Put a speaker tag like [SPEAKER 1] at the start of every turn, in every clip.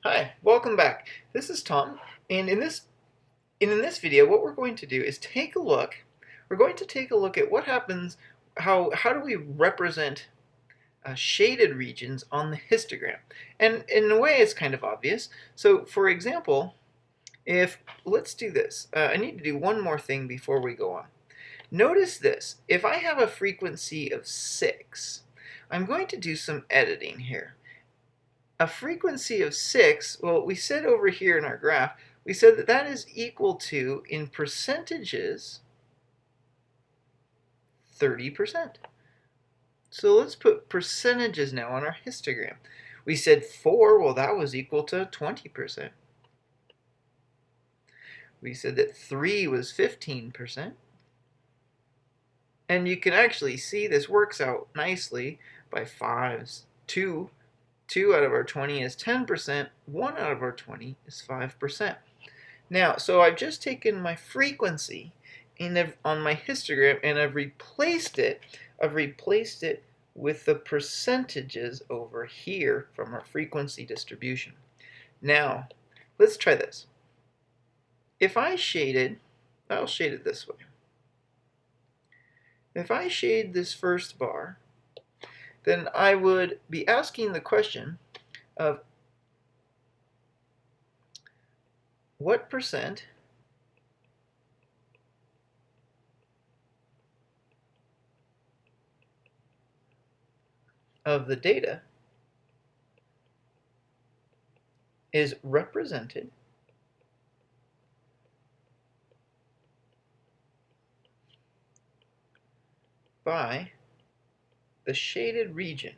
[SPEAKER 1] Hi, welcome back. This is Tom, and in this video, what we're going to do is take a look. We're going to take a look at what happens. How do we represent shaded regions on the histogram? And in a way, it's kind of obvious. So, for example, if let's do this. I need to do one more thing before we go on. Notice this. If I have a frequency of 6, I'm going to do some editing here. A frequency of 6, well, we said over here in our graph, we said that that is equal to, in percentages, 30%. So let's put percentages now on our histogram. We said 4, well, that was equal to 20%. We said that 3 was 15%. And you can actually see this works out nicely by 5s. 2 out of our 20 is 10%, 1 out of our 20 is 5%. Now, so I've just taken my frequency on my histogram and I've replaced it with the percentages over here from our frequency distribution. Now, let's try this. If I shaded, I'll shade it this way. If I shade this first bar, then I would be asking the question of what percent of the data is represented by the shaded region.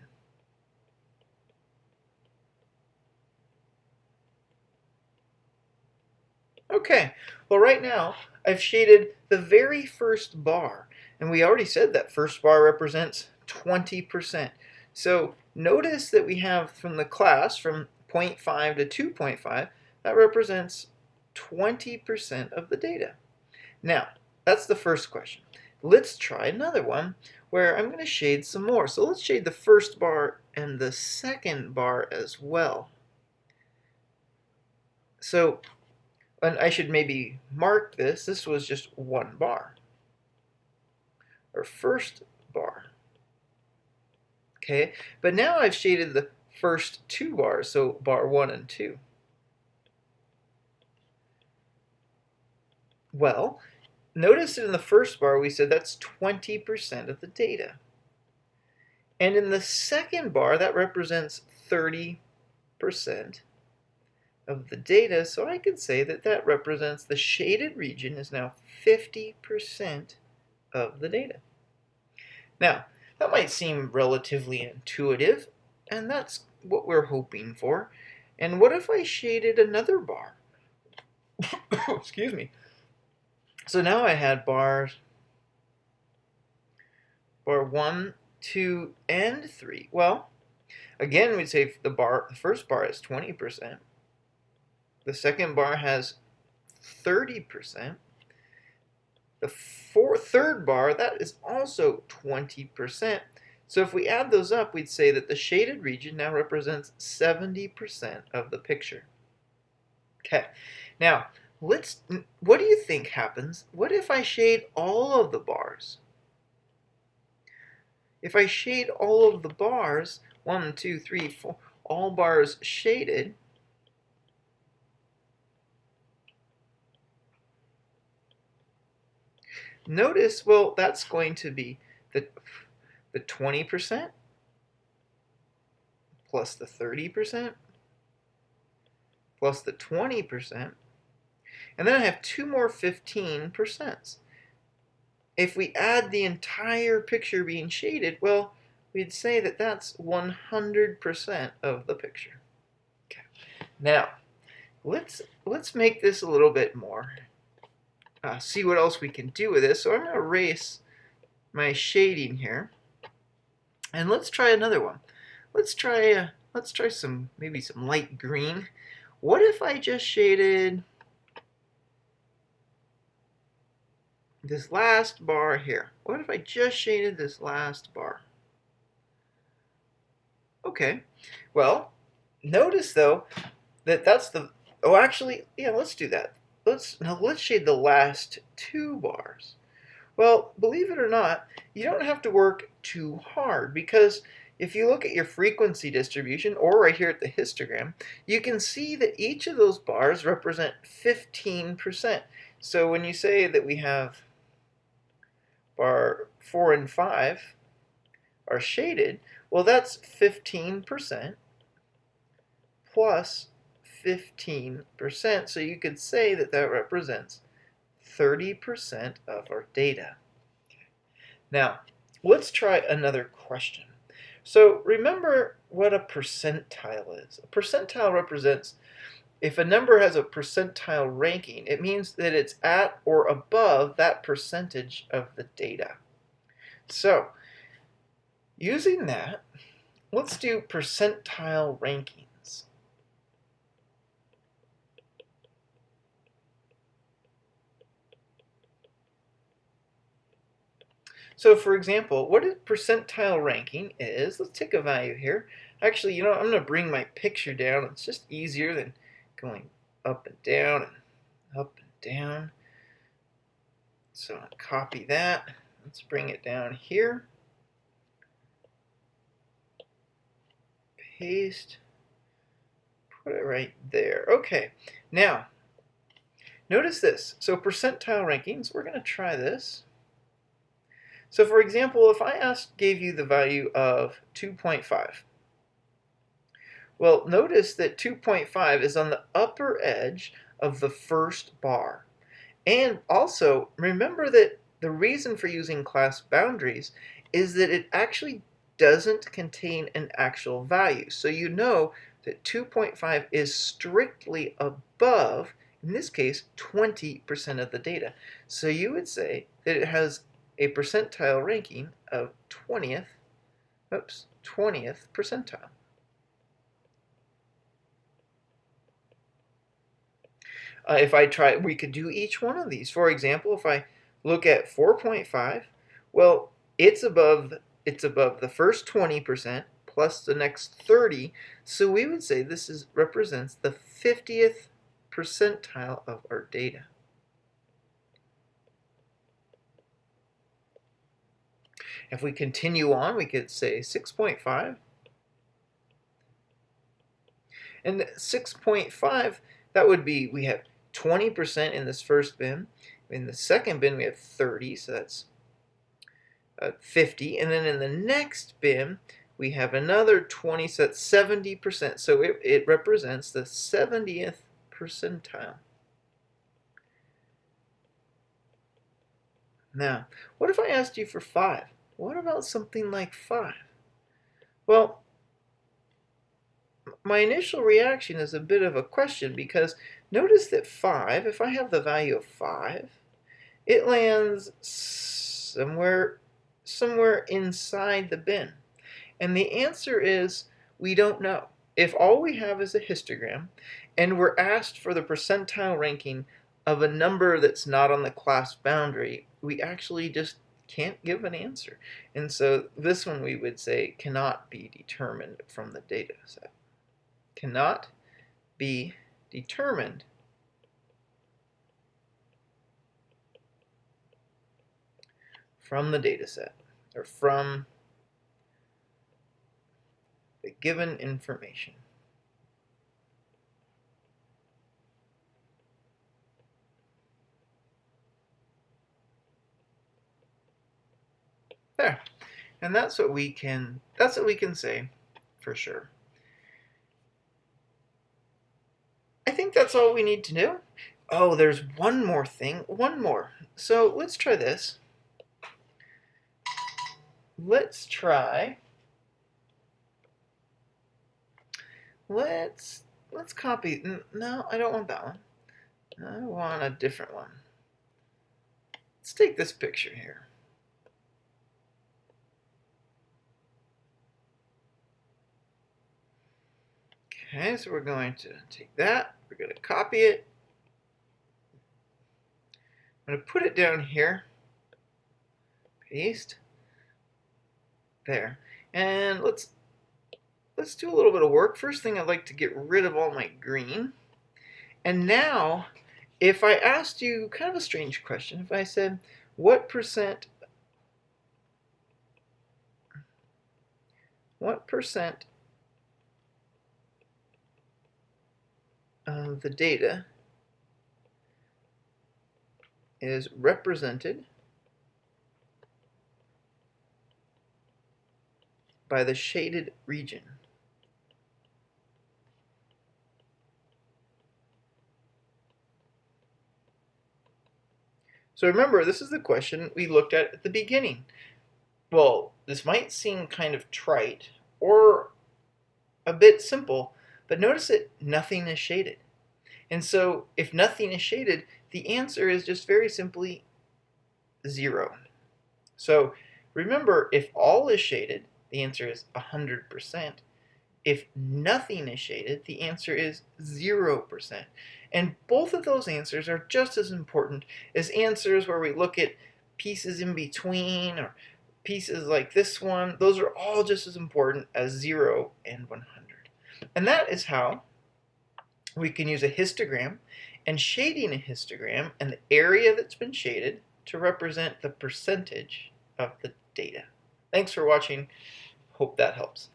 [SPEAKER 1] Okay, well right now I've shaded the very first bar, and we already said that first bar represents 20%. So notice that we have from the class from 0.5 to 2.5, that represents 20% of the data. Now, that's the first question. Let's try another one where I'm going to shade some more. So let's shade the first bar and the second bar as well. So, and I should maybe mark this. This was just one bar, or first bar. Okay, but now I've shaded the first two bars, so bar 1 and 2. Well, notice in the first bar we said that's 20% of the data. And in the second bar, that represents 30% of the data, so I could say that that represents the shaded region is now 50% of the data. Now, that might seem relatively intuitive, and that's what we're hoping for. And what if I shaded another bar? Excuse me. So now I had bar 1, 2, and 3. Well, again, we'd say the first bar is 20%. The second bar has 30%. The third bar, that is also 20%. So if we add those up, we'd say that the shaded region now represents 70% of the picture. Okay, now what do you think happens? What if I shade all of the bars? If I shade all of the bars, 1, 2, 3, 4, all bars shaded, notice, well, that's going to be the 20% plus the 30% plus the 20%, and then I have two more 15%. If we add the entire picture being shaded, well, we'd say that that's 100% of the picture. Okay. Now, let's make this a little bit more. See what else we can do with this. So I'm going to erase my shading here, and let's try another one. Let's try maybe some light green. What if I just shaded this last bar here? What if I just shaded this last bar? Okay, well, notice though, that's the, oh, actually, yeah, let's do that. Let's shade the last two bars. Well, believe it or not, you don't have to work too hard, because if you look at your frequency distribution, or right here at the histogram, you can see that each of those bars represent 15%. So when you say that we have bar 4 and 5 are shaded, well, that's 15% plus 15%. So you could say that that represents 30% of our data. Now, let's try another question. So remember what a percentile is. A percentile represents, if a number has a percentile ranking, it means that it's at or above that percentage of the data. So, using that, let's do percentile rankings. So for example, what a percentile ranking is, let's take a value here. Actually, you know, I'm going to bring my picture down. It's just easier than going up and down and up and down. So I'll copy that. Let's bring it down here. Paste. Put it right there. Okay. Now, notice this. So percentile rankings, we're going to try this. So for example, if I gave you the value of 2.5, well, notice that 2.5 is on the upper edge of the first bar. And also, remember that the reason for using class boundaries is that it actually doesn't contain an actual value. So you know that 2.5 is strictly above, in this case, 20% of the data. So you would say that it has a percentile ranking of 20th percentile. If I try, we could do each one of these. For example, if I look at 4.5, well, it's above the first 20% plus the next 30. So we would say this represents the 50th percentile of our data. If we continue on, we could say 6.5. And 6.5, that would be, we have 20% in this first bin. In the second bin, we have 30, so that's 50. And then in the next bin, we have another 20, so that's 70%. So it represents the 70th percentile. Now, what if I asked you for 5? What about something like 5? Well, my initial reaction is a bit of a question, because notice that 5, if I have the value of 5, it lands somewhere inside the bin. And the answer is, we don't know. If all we have is a histogram, and we're asked for the percentile ranking of a number that's not on the class boundary, we actually just can't give an answer. And so this one we would say cannot be determined from the data set. Cannot be determined from the data set, or from the given information. There. And that's what we can say for sure. I think that's all we need to do. Oh, there's one more thing. One more. So let's try this. Let's copy. No, I don't want that one. I want a different one. Let's take this picture here. Okay, so we're going to take that. We're going to copy it. I'm going to put it down here. Paste. There. And let's let's do a little bit of work. First thing, I'd like to get rid of all my green. And now, if I asked you kind of a strange question, if I said, what percent of the data is represented by the shaded region? So remember, this is the question we looked at the beginning. Well, this might seem kind of trite or a bit simple, but notice that nothing is shaded. And so if nothing is shaded, the answer is just very simply 0. So remember, if all is shaded, the answer is 100%. If nothing is shaded, the answer is 0%. And both of those answers are just as important as answers where we look at pieces in between or pieces like this one. Those are all just as important as 0 and 100. And that is how we can use a histogram and shading a histogram and the area that's been shaded to represent the percentage of the data. Thanks for watching. Hope that helps.